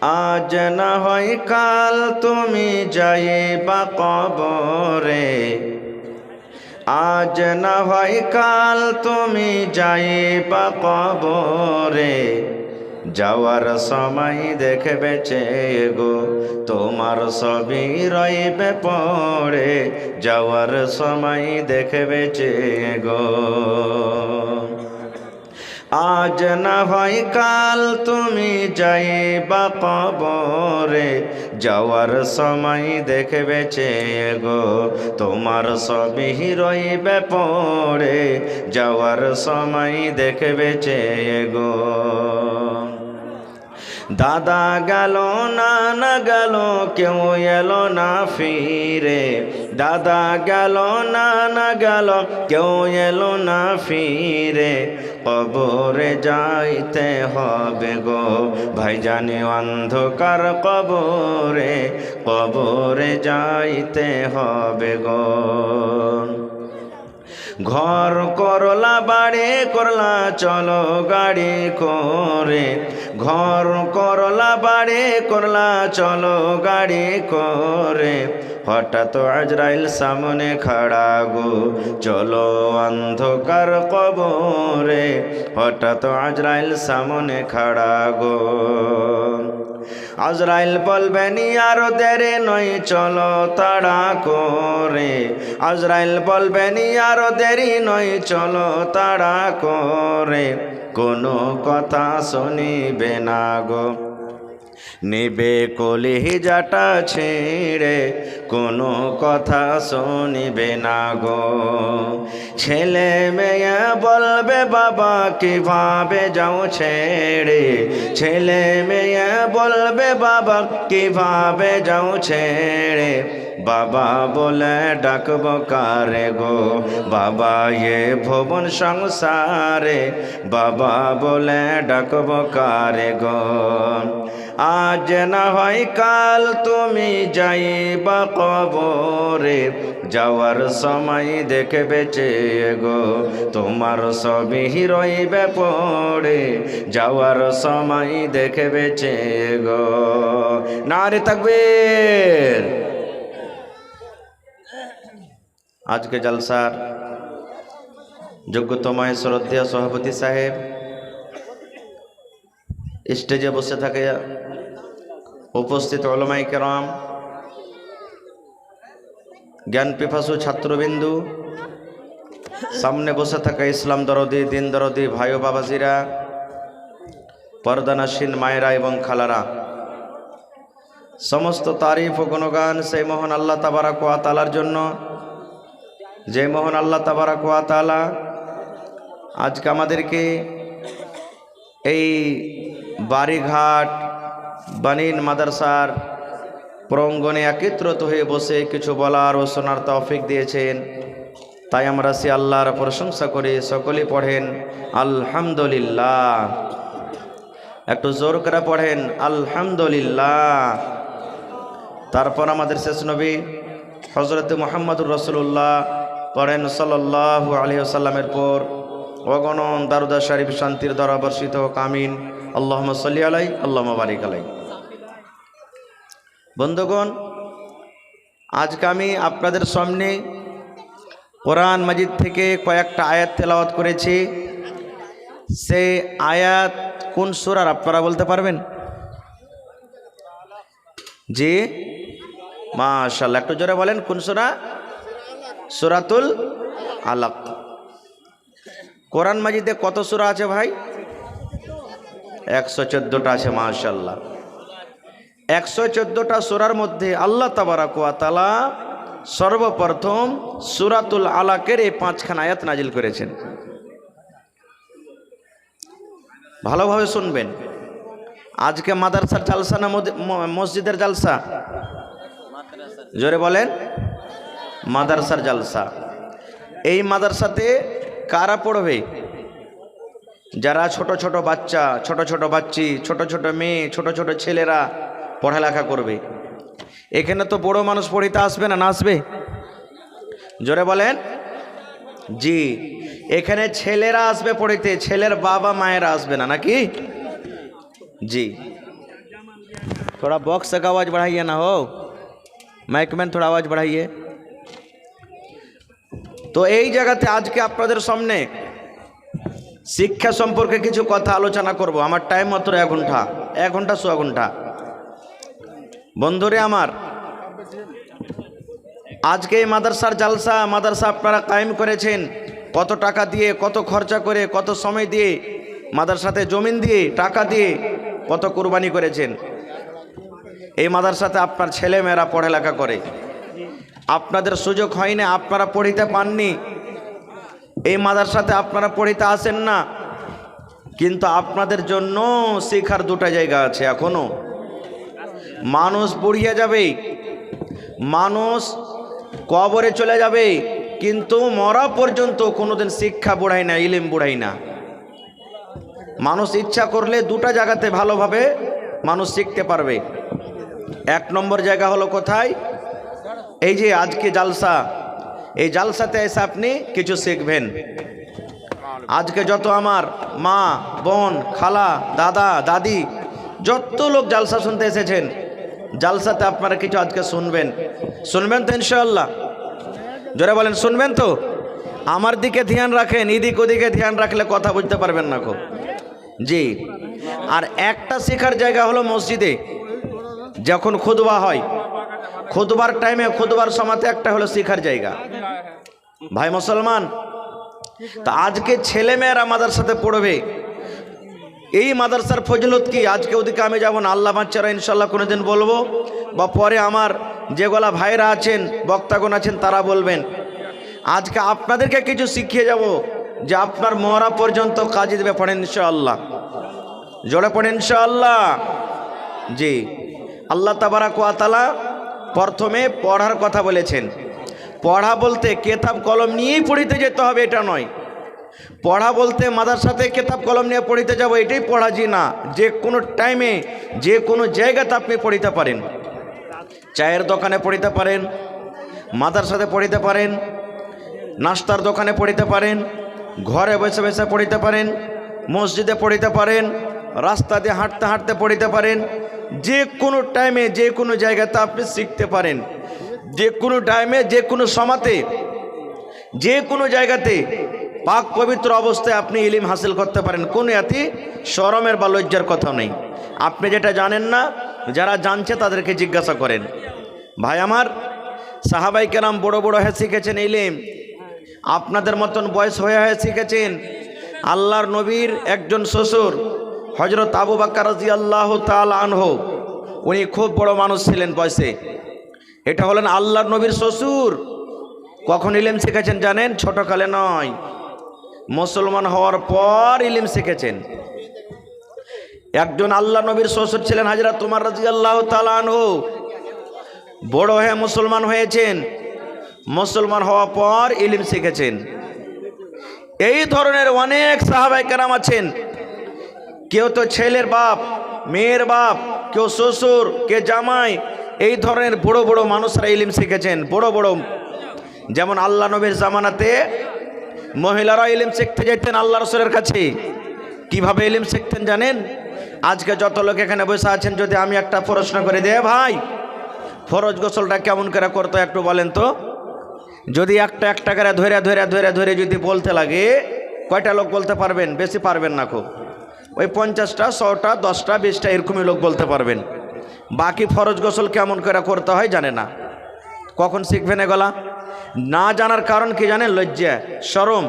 আজ না হয় কাল তুমি যাইবা কবরে, আজ না হয় কাল তুমি যাইবা কবরে। যাওয়ার সময় দেখবে গো তোমার সবই রইবে পড়ে, যাওয়ার সময় দেখবে গো। আজ না হয় কাল তুমি যাইবা কবরে, যাওয়ার সময় দেখবে গো তোমার সবই রইবে পড়ে, যাওয়ার সময় দেখবে গো। দাদা গেল নানা গেল কেউ এলো না ফিরে, দাদা গেল নানা গেল কেউ এলো না ফিরে। কবরে যাইতে হবে গো ভাইজানি অন্ধকার কবরে, কবরে যাইতে হবে গো। ঘর করলা বাড়ি করলা চলো গাড়ি করে, ঘর করলা বাড়ি করলা চলো গাড়ি করে। হঠাৎ আজরাইল সামনে খাড়া গো চলো অন্ধকার কবরে, হঠাৎ আজরাইল সামনে খাড়া গো। আজরাইল বলবেন আরো দেরি নয় চলো তাড়া করে, আজরাইল বলবেন আরো দেরি নয় চলো তাড়া করে। কোনো কথা শুনিবে না গো নিবে কলিজাটা ছেড়ে, কোনো কথা শুনিবে না গো। ছেলে মেয়ে বলবে বাবা কিভাবে যাও ছেড়ে, ছেলে মেয়ে বলবে বাবা কিভাবে যাও ছেড়ে। বাবা বলে ডাকব কারে গো বাবা এ ভুবন সংসারে, বাবা বলে ডাকব কারে গো। আজ না হয় কাল তুমি যাইবা কবরে, যাওয়ার সময় দেখবে গো তোমার সবই রইবে পড়ে, যাওয়ার সময় দেখবে গো। নারে তাকবীর। আজকে জলসার যোগ্যতমায় শ্রদ্ধেয় সভাপতি সাহেব, স্টেজে বসে থাকে উপস্থিত উলামায়ে কেরাম, জ্ঞান পিপাসু ছাত্রবিন্দু, সামনে বসে থাকা ইসলাম দরদি দিন দরদি ভাই ও বাবাজিরা, পর্দানাসীন মায়েরা এবং খালারা, সমস্ত তারিফ ও গুণগান সেই মহান আল্লাহ তাবারাক ওয়া তাআলার জন্য, যে মহান আল্লাহ তাবারাক ওয়া তাআলা আজকে আমাদেরকে এই বাড়িঘাট বানিন মাদ্রাসার প্রাঙ্গণে একত্রিত হয়ে বসে কিছু বলার ও শোনার তৌফিক দিয়েছেন। তাই আমরা সে আল্লাহর প্রশংসা করি। সকলেই পড়েন আলহামদুলিল্লাহ। একটু জোর করে পড়েন আলহামদুলিল্লাহ। তারপর আমাদের শেষ নবী হযরত মুহাম্মদুর রাসূলুল্লাহ পড়েন সাল্লাল্লাহু আলাইহি ওয়াসাল্লামের পর অগণন দারুদ শরীফ শান্তির দ্বারা বর্ষিত হোক, আমিন। আল্লাহুম্মা সাল্লি আলাইহি আল্লাহুম্মা বারিক আলাইহি। বন্ধুগণ, আজকে আমি আপনাদের সামনে কোরআন মাজিদ থেকে কয়েকটা আয়াত তেলাওয়াত করেছি। সেই আয়াত কোন সূরার আপনারা বলতে পারবেন? জি মাশাআল্লাহ, একটু জোরে বলেন কোন সূরা? সূরাতুল আলাক। কোরআন মাজিদে কত সূরা আছে ভাই? 114টা আছে। মাশাআল্লাহ, 114টা সূরার মধ্যে আল্লাহ তাবারাক ওয়া তাআলা সর্বপ্রথম সূরাতুল আলাকের এই 5খানা আয়াত নাজিল করেছেন। ভালোভাবে শুনবেন। আজকে মাদ্রাসার জালসা না মসজিদের জালসা? জোরে বলেন। মাদ্রাসার জালসা। এই মাদ্রাসাতে কারা পড়বে? যারা ছোট ছোট বাচ্চা, ছোট ছোট বাচ্চি, ছোট ছোট মেয়ে, ছোট ছোট ছেলেরা পড়ালেখা করবে। এখানে তো বড় মানুষ পড়িতে আসবে না, না আসবে? জোরে বলেন। জি, এখানে ছেলেরা আসবে পড়িতে, ছেলের বাবা মায়েরা আসবে না, নাকি? জি, थोड़ा बॉक्स का आवाज़ बढ़ाइए ना हो, माइक मैन थोड़ा आवाज़ बढ़ाइए। তো এই জায়গাতে আজকে আপনাদের সামনে শিক্ষা সম্পর্কে কিছু কথা আলোচনা করব। আমার টাইম মাত্র 1 ঘন্টা সোয়া ঘন্টা। বন্ধুরে আমার, আজকে এই মাদ্রাসার জালসা, মাদ্রাসা আপনারা কায়েম করেছেন কত টাকা দিয়ে, কত খরচা করে, কত সময় দিয়ে, মাদ্রাসাতে জমিন দিয়ে, টাকা দিয়ে কত কুরবানি করেছেন। এই মাদ্রাসাতে আপনার ছেলেমেয়েরা পড়ালেখা করে, আপনাদের সুযোগ হয় না, আপনারা পড়িতে পাননি, এই মাদ্রাসাতে আপনারা পড়িতে আসেন না, কিন্তু আপনাদের জন্য শেখার দুটো জায়গা আছে এখনো। মানুষ বুড়িয়ে যাবে, মানুষ কবরে চলে যাবে, কিন্তু মরা পর্যন্ত কোনোদিন শিক্ষা বুড়ায় না, ইলম বুড়ায় না। মানুষ ইচ্ছা করলে দুটো জায়গাতে ভালোভাবে মানুষ শিখতে পারবে। 1 নম্বর জায়গা হলো কোথায়? এই যে আজকে জালসা, এই জালসাতে এসে আপনি কিছু শিখবেন। আজকে যত আমার মা, বোন, খালা, দাদা, দাদি, যত লোক জালসা শুনতে এসেছেন, জালসাতে আপনারা কিছু আজকে শুনবেন। শুনবেন তো ইনশাআল্লাহ? জোরে বলেন, শুনবেন তো? আমার দিকে ধ্যান রাখেন, এদিক ওদিকে ধ্যান রাখলে কথা বুঝতে পারবেন না খুব। জি। আর একটা শেখার জায়গা হলো মসজিদে, যখন খুতবা হয়, খুতবার টাইমে, খুতবার সময়তে একটা হলো শেখার জায়গা। ভাই মুসলমান, তা আজকে ছেলে মেয়েরা মাদ্রাসাতে পড়বে, এই মাদ্রাসার ফজিলত কি? আজকে ওদিকে আমি যাব না, আল্লাহ বাচ্চারা ইনশাল্লাহ কোনোদিন বলবো, বা পরে আমার যেগুলা ভাইরা আছেন, বক্তাগণ আছেন, তারা বলবেন। আজকে আপনাদেরকে কিছু শিখিয়ে যাব যে আপনার মরা পর্যন্ত কাজে দেবে। পড়েন ইনশাআল্লাহ, জোরে পড়েন ইনশাআল্লাহ। জি। আল্লাহ তাবারাক ওয়া তাআলা প্রথমে পড়ার কথা বলেছেন। পড়া বলতে কেতাব কলম নিয়েই পড়িতে যেতে হবে এটা নয়। পড়া বলতে মাদ্রাসাতে কেতাব কলম নিয়ে পড়িতে যাব এটাই পড়া জি না। যে কোনো টাইমে, যে কোনো জায়গাতে আপনি পড়িতে পারেন। চায়ের দোকানে পড়িতে পারেন, মাদ্রাসাতে পড়িতে পারেন, নাস্তার দোকানে পড়িতে পারেন, ঘরে বসে বসে পড়িতে পারেন, মসজিদে পড়িতে পারেন, রাস্তা দিয়ে হাঁটতে হাঁটতে পড়িতে পারেন। যে কোনো টাইমে, যে কোনো জায়গাতে আপনি শিখতে পারেন। যে কোনো টাইমে, যে কোনো সময়তে, যে কোনো জায়গাতে পাক পবিত্র অবস্থায় আপনি ইলম হাসিল করতে পারেন। কোনো এতে শরমের বা লজ্জার কথা নেই। আপনি যেটা জানেন না, যারা জানছে তাদেরকে জিজ্ঞাসা করেন। ভাই আমার, সাহাবাই কেরাম বড় বড় হয়ে শিখেছেন ইলম, আপনাদের মতন বয়স হয়ে হয়ে শিখেছেন। আল্লাহর নবীর একজন শ্বশুর হযরত আবু বকর রাদিয়াল্লাহু তাআলা আনহু, উনি খুব বড় মানুষ ছিলেন বয়সে। এটা হলেন আল্লাহর নবীর শ্বশুর। কখন ইলম শিখেছেন জানেন? ছোটকালে নয়, মুসলমান হওয়ার পর ইলম শিখেছেন। একজন আল্লাহ নবীর শ্বশুর ছিলেন হযরত উমর রাদিয়াল্লাহু তাআলা আনহু। বড় হয়ে মুসলমান হয়েছেন, মুসলমান হওয়ার পর ইলম শিখেছেন। এই ধরনের অনেক সাহাবায়ে কেরাম আছেন। কেউ তো ছেলের বাপ, মেয়ের বাপ, কেউ শ্বশুর, কে জামাই, এই ধরনের বড় বড় মানুষরা ইলম শিখেছেন। বড় বড়, যেমন আল্লাহ নবীর জামানাতে মহিলারা ইলম শিখতে যেতেন আল্লাহ রাসূলের কাছে। কিভাবে ইলম শিখতেন জানেন? আজকে যত লোক এখানে বসে আছেন, যদি আমি একটা প্রশ্ন করে দিই, ভাই ফরজ গোসলটা কেমন করে করতো একটু বলেন তো? যদি একটা করে ধরে ধরে ধরে ধরে যদি বলতে লাগে, কয়টা লোক বলতে পারবেন? বেশি পারবেন না, খুব ওই 50টা, 100টা, 10টা, 20টা এরকমই লোক বলতে পারবেন। বাকি ফরজ গোসল কেমন করে করতে হয় জানে না। কখন শিখবেন এগুলা? না জানার কারণ কি জানেন? লজ্জা, শরম।